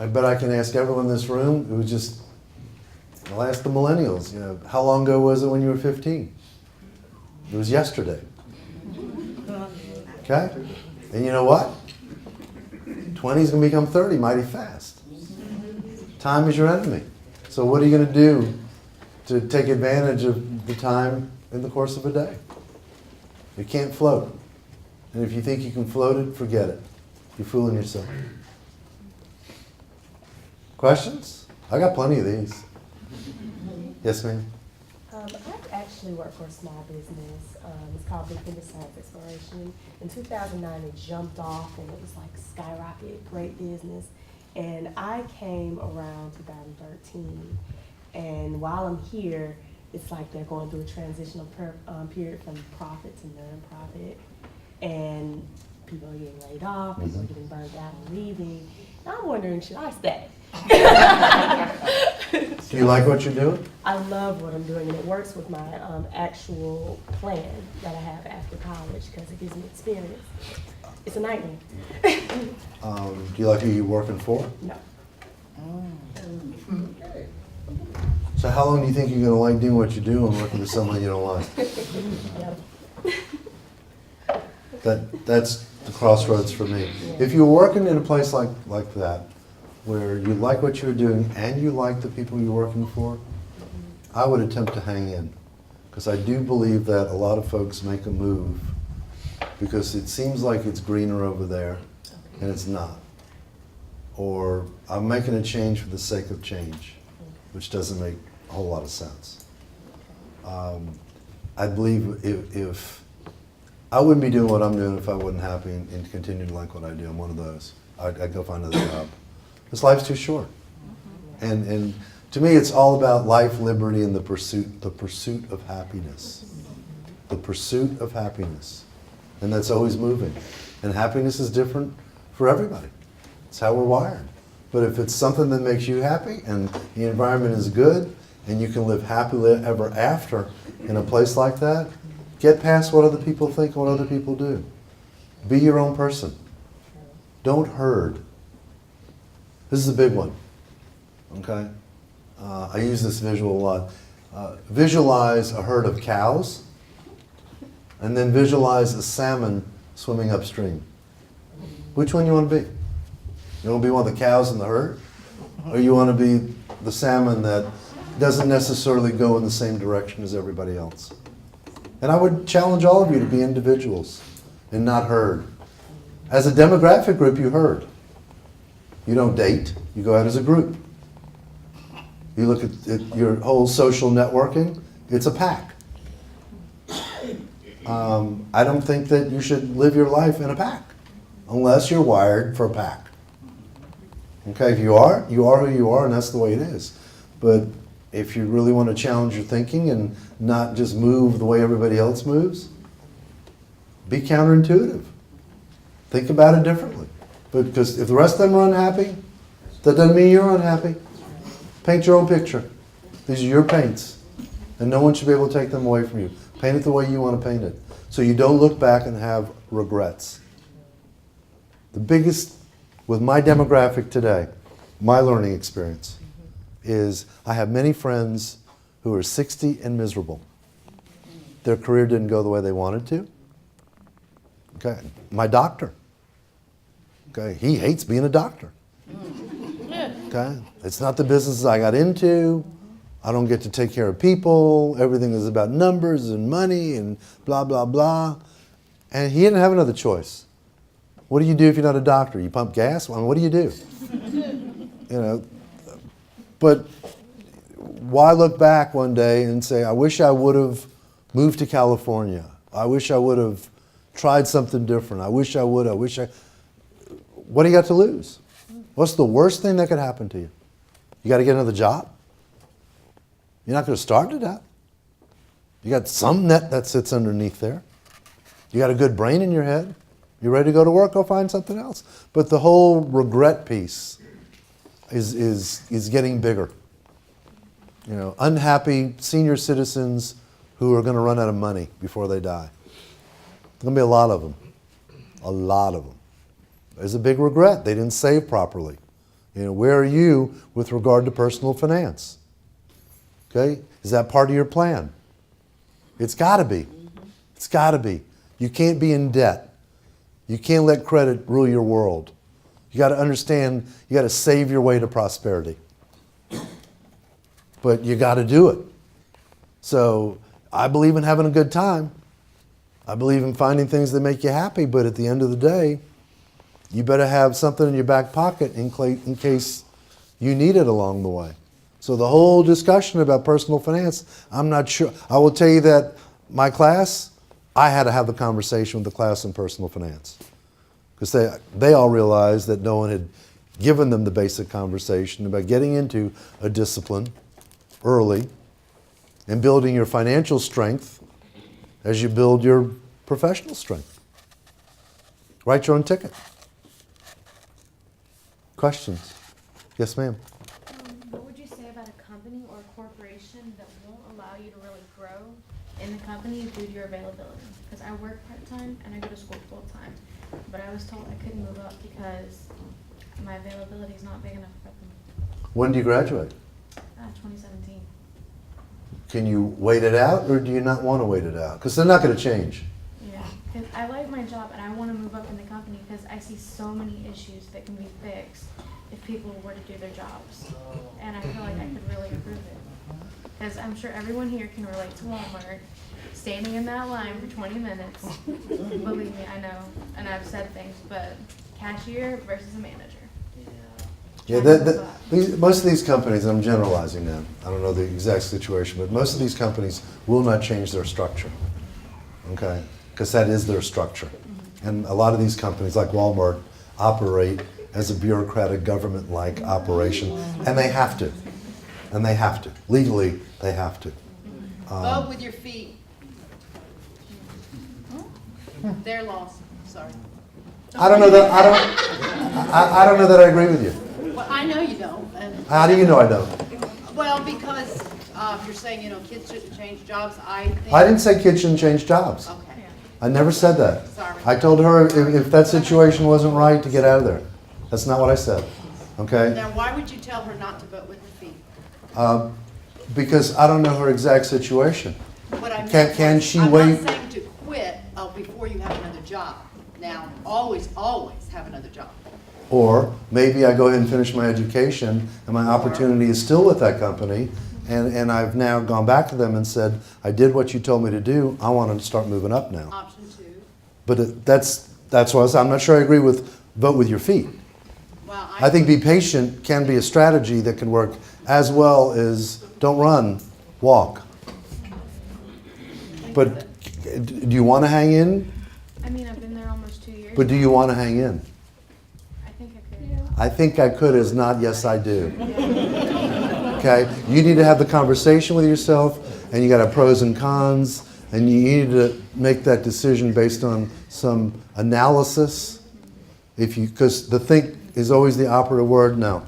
I bet I can ask everyone in this room who just, I'll ask the millennials, how long ago was it when you were 15? It was yesterday. Okay? And you know what? 20 is going to become 30 mighty fast. Time is your enemy. So what are you going to do to take advantage of the time in the course of a day? You can't float. And if you think you can float it, forget it. You're fooling yourself. Questions? I got plenty of these. Yes, ma'am? I actually work for a small business. It's called Differentiation Science Exploration. In 2009, it jumped off and it was like skyrocket, great business. And I came around 2013. And while I'm here, it's like they're going through a transitional period from profit to non-profit. And people are getting laid off, people are getting burned out and leaving. And I'm wondering, should I stay? Do you like what you're doing? I love what I'm doing, and it works with my actual plan that I have after college because it gives me experience. It's a nightmare. Do you like who you're working for? No. So how long do you think you're going to like doing what you do and working with someone you don't like? Yep. That's the crossroads for me. If you're working in a place like that, where you like what you're doing and you like the people you're working for, I would attempt to hang in. Because I do believe that a lot of folks make a move because it seems like it's greener over there and it's not. Or I'm making a change for the sake of change, which doesn't make a whole lot of sense. I believe if I wouldn't be doing what I'm doing if I wasn't happy and continue to like what I do. I'm one of those. I'd go find another job. This life's too short. And to me, it's all about life, liberty, and the pursuit of happiness. The pursuit of happiness. And that's always moving. And happiness is different for everybody. It's how we're wired. But if it's something that makes you happy and the environment is good and you can live happily ever after in a place like that, get past what other people think and what other people do. Be your own person. Don't herd. This is a big one, okay? I use this visual a lot. Visualize a herd of cows, and then visualize a salmon swimming upstream. Which one you want to be? You want to be one of the cows in the herd? Or you want to be the salmon that doesn't necessarily go in the same direction as everybody else? And I would challenge all of you to be individuals and not herd. As a demographic group, you herd. You don't date, you go out as a group. You look at your whole social networking, it's a pack. I don't think that you should live your life in a pack, unless you're wired for a pack. Okay, if you are who you are, and that's the way it is. But if you really want to challenge your thinking and not just move the way everybody else moves, be counterintuitive. Think about it differently. But because if the rest of them are unhappy, that doesn't mean you're unhappy. Paint your own picture. These are your paints. And no one should be able to take them away from you. Paint it the way you want to paint it. So you don't look back and have regrets. The biggest, with my demographic today, my learning experience, is I have many friends who are 60 and miserable. Their career didn't go the way they wanted to. Okay, my doctor. Okay, he hates being a doctor. Okay, it's not the business I got into. I don't get to take care of people. Everything is about numbers and money and blah, blah, blah. And he didn't have another choice. What do you do if you're not a doctor? You pump gas? Well, what do you do? But why look back one day and say, I wish I would have moved to California. I wish I would have tried something different. What do you got to lose? What's the worst thing that could happen to you? You got to get another job? You're not going to starve to death. You got some net that sits underneath there. You got a good brain in your head. You're ready to go to work, go find something else. But the whole regret piece is getting bigger. Unhappy senior citizens who are going to run out of money before they die. There's going to be a lot of them. A lot of them. There's a big regret. They didn't save properly. Where are you with regard to personal finance? Okay? Is that part of your plan? It's got to be. It's got to be. You can't be in debt. You can't let credit rule your world. You got to understand, you got to save your way to prosperity. But you got to do it. So I believe in having a good time. I believe in finding things that make you happy, but at the end of the day, you better have something in your back pocket in case you need it along the way. So the whole discussion about personal finance, I'm not sure. I will tell you that my class, I had to have the conversation with the class in personal finance. Because they all realized that no one had given them the basic conversation about getting into a discipline early and building your financial strength as you build your professional strength. Write your own ticket. Questions? Yes, ma'am. What would you say about a company or a corporation that won't allow you to really grow in the company due to your availability? Because I work part-time and I go to school full-time, but I was told I couldn't move up because my availability is not big enough for them. When do you graduate? 2017. Can you wait it out, or do you not want to wait it out? Because they're not going to change. Yeah, because I like my job and I want to move up in the company because I see so many issues that can be fixed if people were to do their jobs. And I feel like I could really improve it. Because I'm sure everyone here can relate to Walmart, standing in that line for 20 minutes. Believe me, I know, and I've said things, but cashier versus a manager. Yeah, most of these companies, I'm generalizing now, I don't know the exact situation, but most of these companies will not change their structure, okay? Because that is their structure. And a lot of these companies, like Walmart, operate as a bureaucratic government-like operation, and they have to. And they have to. Legally, they have to. Vote with your feet. They're lost, sorry. I don't know that I don't know that I agree with you. Well, I know you don't. How do you know I don't? Well, because you're saying, kids shouldn't change jobs, I think. I didn't say kids shouldn't change jobs. Okay. I never said that. Sorry. I told her if that situation wasn't right, to get out of there. That's not what I said. Okay? Now, why would you tell her not to vote with her feet? Because I don't know her exact situation. What I meant Can was, she I'm wait? not saying to quit before you have another job. Now, always have another job. Or maybe I go ahead and finish my education and my opportunity is still with that company, and I've now gone back to them and said, I did what you told me to do, I want to start moving up now. Option 2. But that's why I said, I'm not sure I agree with vote with your feet. Well, I think be patient can be a strategy that can work as well as don't run, walk. But do you want to hang in? I mean, I've been there almost 2 years. But do you want to hang in? I think I could. I think I could is not yes I do. Okay? You need to have the conversation with yourself, and you got to have pros and cons, and you need to make that decision based on some analysis. Because the think is always the operative word. No.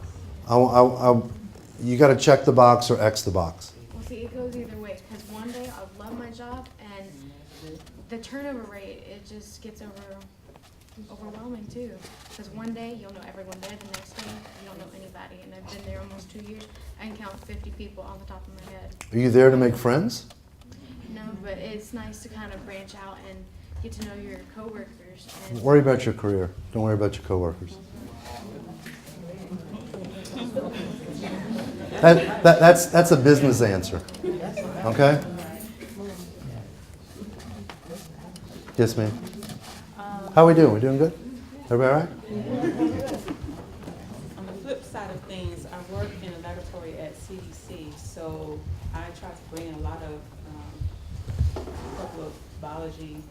You got to check the box or X the box. Well, see, it goes either way. Because one day I'll love my job, and the turnover rate, it just gets overwhelming too. Because one day you'll know everyone there, the next day you don't know anybody. And I've been there almost 2 years. I can count 50 people on the top of my head. Are you there to make friends? No, but it's nice to kind of branch out and get to know your coworkers. And Don't worry about your career. Don't worry about your coworkers. That's a business answer. Okay? Yes, ma'am. How are we doing? We doing good? Everybody all right? On the flip side of things, I work in a laboratory at CDC, so I try to bring in a lot of couple of biology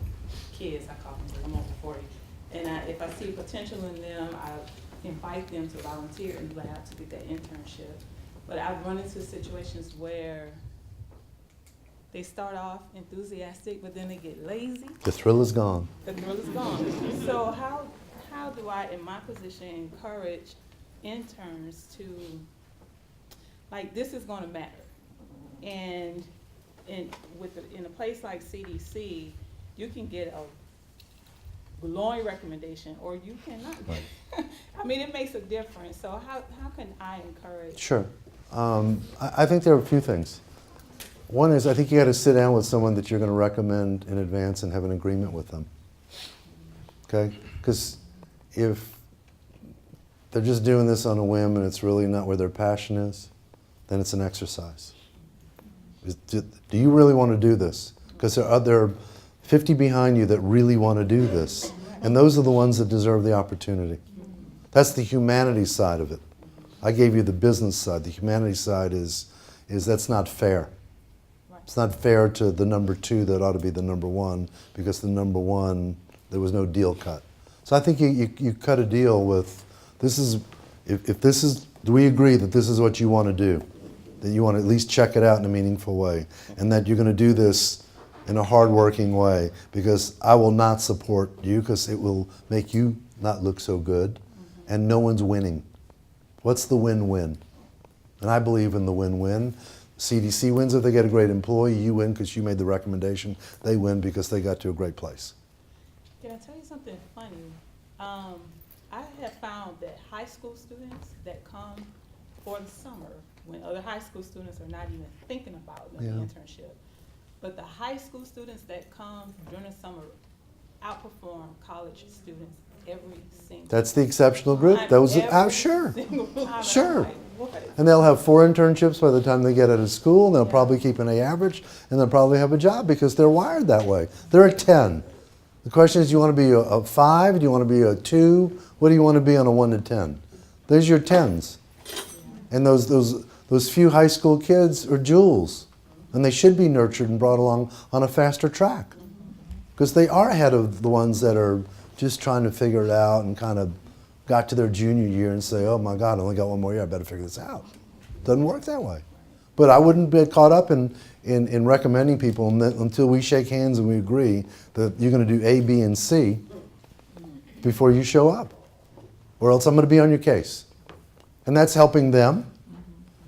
kids, I call them, they're more than 40. And if I see potential in them, I invite them to volunteer in the lab to get that internship. But I've run into situations where they start off enthusiastic, but then they get lazy. The thrill is gone. The thrill is gone. So how do I, in my position, encourage interns to, like, this is going to matter. And in a place like CDC, you can get glowing recommendation, or you cannot. Right. I mean, it makes a difference. So how can I encourage? Sure. I think there are a few things. One is I think you got to sit down with someone that you're going to recommend in advance and have an agreement with them. Okay? Because if they're just doing this on a whim and it's really not where their passion is, then it's an exercise. Do you really want to do this? Because there are 50 behind you that really want to do this. And those are the ones that deserve the opportunity. That's the humanity side of it. I gave you the business side. The humanity side is that's not fair. It's not fair to the number 2 that ought to be the number 1, because the number 1, there was no deal cut. So I think you cut a deal with, this is, if this is, do we agree that this is what you want to do? That you want to at least check it out in a meaningful way, and that you're going to do this in a hard-working way, because I will not support you, because it will make you not look so good, and no one's winning. What's the win-win? And I believe in the win-win. CDC wins if they get a great employee. You win because you made the recommendation. They win because they got to a great place. Can I tell you something funny? I have found that high school students that come for the summer, when other high school students are not even thinking about doing the internship, but the high school students that come during the summer outperform college students every single. That's the exceptional group. That was sure. Sure. And they'll have 4 internships by the time they get out of school, and they'll probably keep an A average, and they'll probably have a job because they're wired that way. They're a 10. The question is, do you want to be a 5? Do you want to be a 2? What do you want to be on a 1 to 10? There's your 10s. And those few high school kids are jewels. And they should be nurtured and brought along on a faster track. Because they are ahead of the ones that are just trying to figure it out and kind of got to their junior year and say, oh my God, I only got 1 more year, I better figure this out. Doesn't work that way. But I wouldn't get caught up in recommending people until we shake hands and we agree that you're going to do A, B, and C before you show up. Or else I'm going to be on your case. And that's helping them,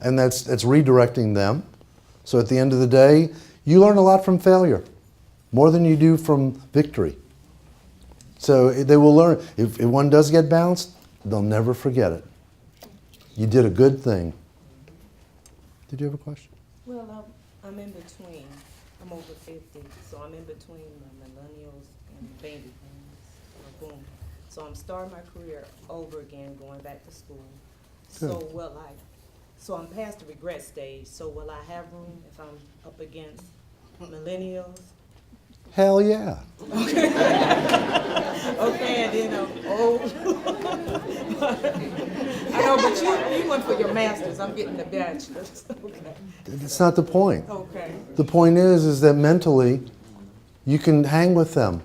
and that's redirecting them. So at the end of the day, you learn a lot from failure, more than you do from victory. So they will learn. If one does get bounced, they'll never forget it. You did a good thing. Did you have a question? Well, I'm in between. I'm over 50, so I'm in between the millennials and baby boomers. Boom. So I'm starting my career over again, going back to school. So so I'm past the regret stage. So will I have room if I'm up against millennials? Hell yeah. Okay. Okay, and then I'm old. I know, but you went for your master's. I'm getting the bachelor's. Okay. That's not the point. Okay. The point is that mentally, you can hang with them.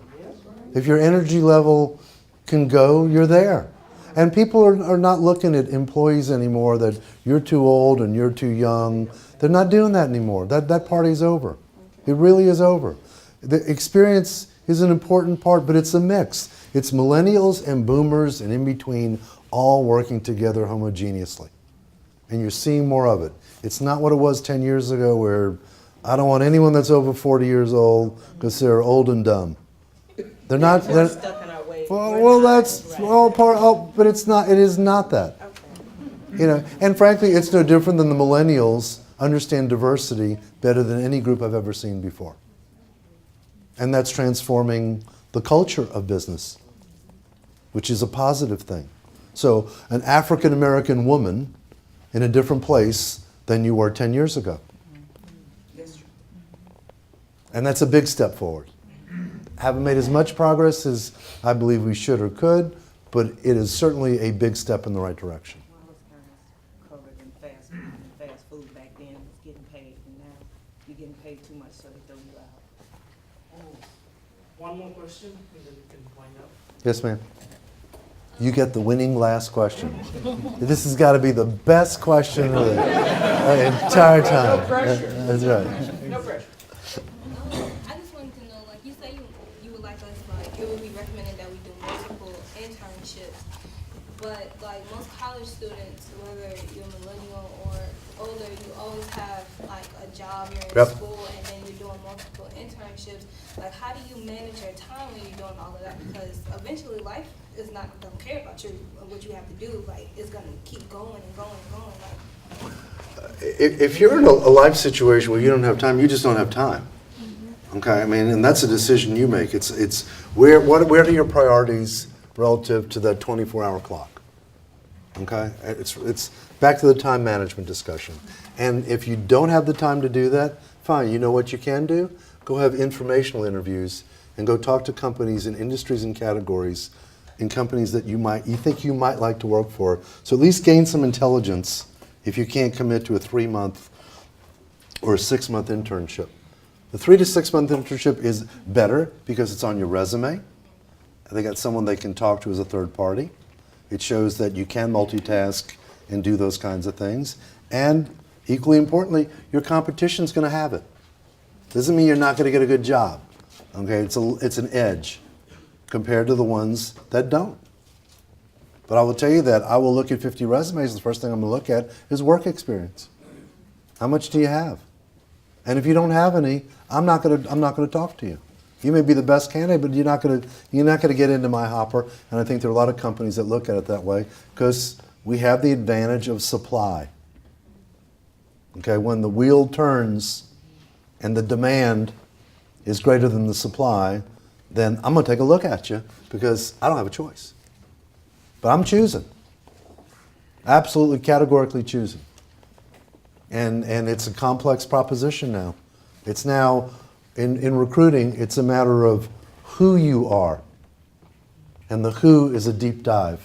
If your energy level can go, you're there. And people are not looking at employees anymore that you're too old and you're too young. They're not doing that anymore. That party's over. It really is over. The experience is an important part, but it's a mix. It's millennials and boomers and in between all working together homogeneously. And you're seeing more of it. It's not what it was 10 years ago where I don't want anyone that's over 40 years old because they're old and dumb. They're not. They're stuck in our ways. Well, that's all part. Oh, but it's not. It is not that. Okay. You know, and frankly, it's no different than the millennials understand diversity better than any group I've ever seen before. And that's transforming the culture of business, which is a positive thing. So, an African American woman in a different place than you were 10 years ago. And that's a big step forward. Haven't made as much progress as I believe we should or could, but it is certainly a big step in the right direction. Well, I was kind of covered in fast food back then. It was getting paid, and now you're getting paid too much, so they throw you out. One more question, and then we can wind up. Yes, ma'am. You get the winning last question. This has got to be the best question of the entire time. No pressure. That's right. No pressure. I just wanted to know, like you say you would like us, like it would be recommended that we do multiple internships, but like most college students, whether you're millennial or older, you always have like a job, you're in school, and then you're doing multiple internships, like how do you manage your time when you're doing all of that? Because eventually life is not gonna care about you, what you have to do. Like it's gonna keep going and going and going. Like If you're in a life situation where you don't have time, you just don't have time. Okay, I mean, and that's a decision you make. It's where are your priorities relative to that 24-hour clock? Okay, it's back to the time management discussion. And if you don't have the time to do that, fine. You know what you can do? Go have informational interviews and go talk to companies in industries and categories, in companies that you think you might like to work for. So at least gain some intelligence if you can't commit to a 3-month or a 6-month internship. The 3 to 6 month internship is better because it's on your resume. They got someone they can talk to as a third party. It shows that you can multitask and do those kinds of things. And equally importantly, your competition's going to have it. Doesn't mean you're not going to get a good job. Okay, it's an edge compared to the ones that don't. But I will tell you that I will look at 50 resumes. The first thing I'm going to look at is work experience. How much do you have? And if you don't have any, I'm not going to talk to you. You may be the best candidate, but you're not going to get into my hopper. And I think there are a lot of companies that look at it that way because we have the advantage of supply. Okay, when the wheel turns and the demand is greater than the supply, then I'm going to take a look at you because I don't have a choice. But I'm choosing. Absolutely, categorically choosing. And it's a complex proposition now. It's now, in recruiting, it's a matter of who you are. And the who is a deep dive.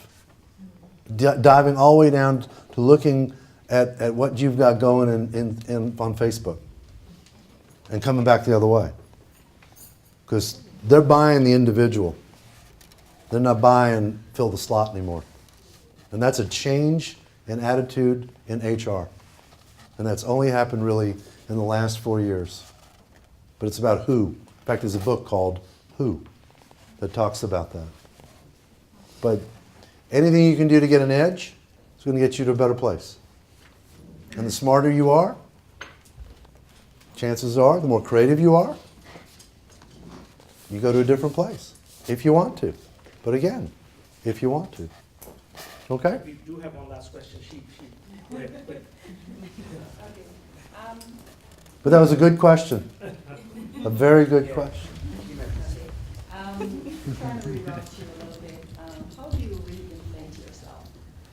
Diving all the way down to looking at what you've got going on Facebook. And coming back the other way. Because they're buying the individual. They're not buying fill the slot anymore. And that's a change in attitude in HR. And that's only happened really in the last 4 years. But it's about who. In fact, there's a book called Who that talks about that. But anything you can do to get an edge is going to get you to a better place. And the smarter you are, chances are, the more creative you are, you go to a different place, if you want to. But again, if you want to. Okay? We do have one last question. Go ahead, quick. But that was a good question. A very good question. Trying to reroute you a little bit. How do you reinvent yourself?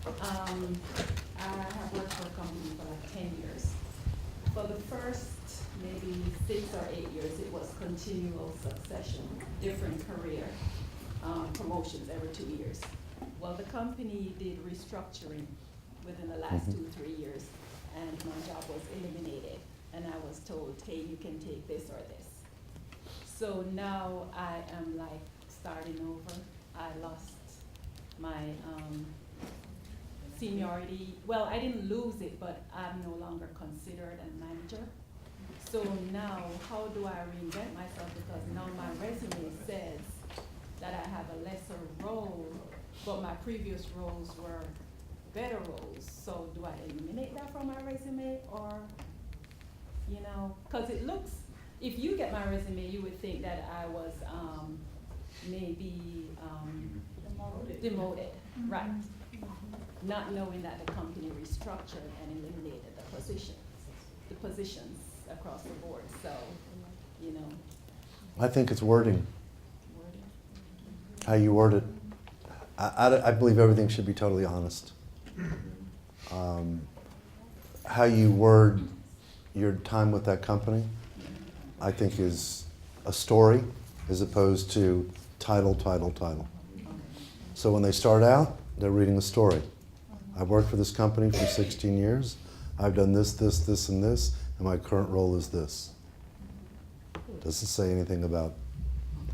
I have worked for a company for like 10 years. For the first maybe 6 or 8 years, it was continual succession, different career promotions every 2 years. Well, the company did restructuring within the last 2-3 years, and my job was eliminated. And I was told, hey, you can take this or this. So now I am like starting over. I lost my seniority. Well, I didn't lose it, but I'm no longer considered a manager. So now, how do I reinvent myself? Because now my resume says that I have a lesser role, but my previous roles were better roles. So do I eliminate that from my resume, or, you know, because it looks, if you get my resume, you would think that I was maybe demoted, right? Not knowing that the company restructured and eliminated the positions across the board. So, you know. I think it's wording. How you word it. I believe everything should be totally honest. How you word your time with that company, I think is a story as opposed to title. So when they start out, they're reading a story. I've worked for this company for 16 years. I've done this, and this, and my current role is this. Doesn't say anything about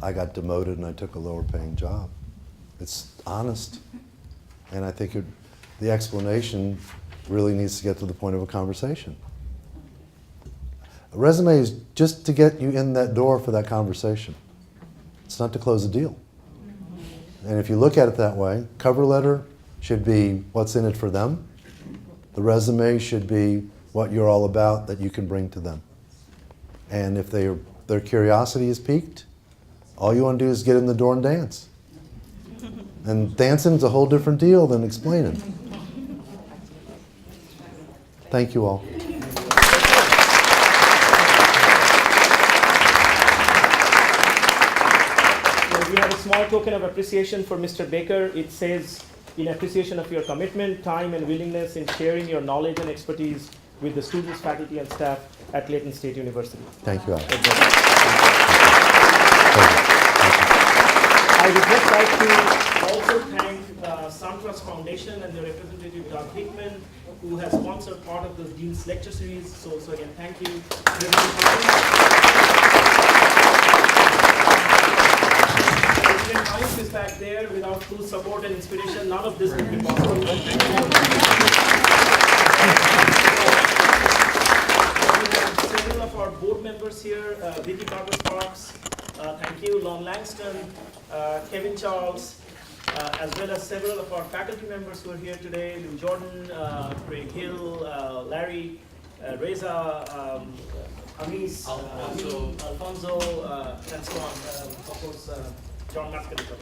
I got demoted and I took a lower paying job. It's honest. And I think the explanation really needs to get to the point of a conversation. A resume is just to get you in that door for that conversation. It's not to close a deal. And if you look at it that way, cover letter should be what's in it for them. The resume should be what you're all about that you can bring to them. And if their curiosity is piqued, all you want to do is get in the door and dance. And dancing's a whole different deal than explaining. Thank you all. We have a small token of appreciation for Mr. Baker. It says, in appreciation of your commitment, time, and willingness in sharing your knowledge and expertise with the students, faculty, and staff at Clayton State University. Thank you, Alex. I would just like to also thank SunTrust Foundation and their representative, Doug Hickman, who has sponsored part of the Dean's Lecture Series. So again, thank you. President House is back there. Without whose support and inspiration, none of this would be possible. Thank you. Several of our board members here, Vicky Barber-Sparks, thank you, Lon Langston, Kevin Charles, as well as several of our faculty members who are here today, Lou Jordan, Craig Hill, Larry, Reza, Amis, Alfonso, and so on, of course, John Mascalico.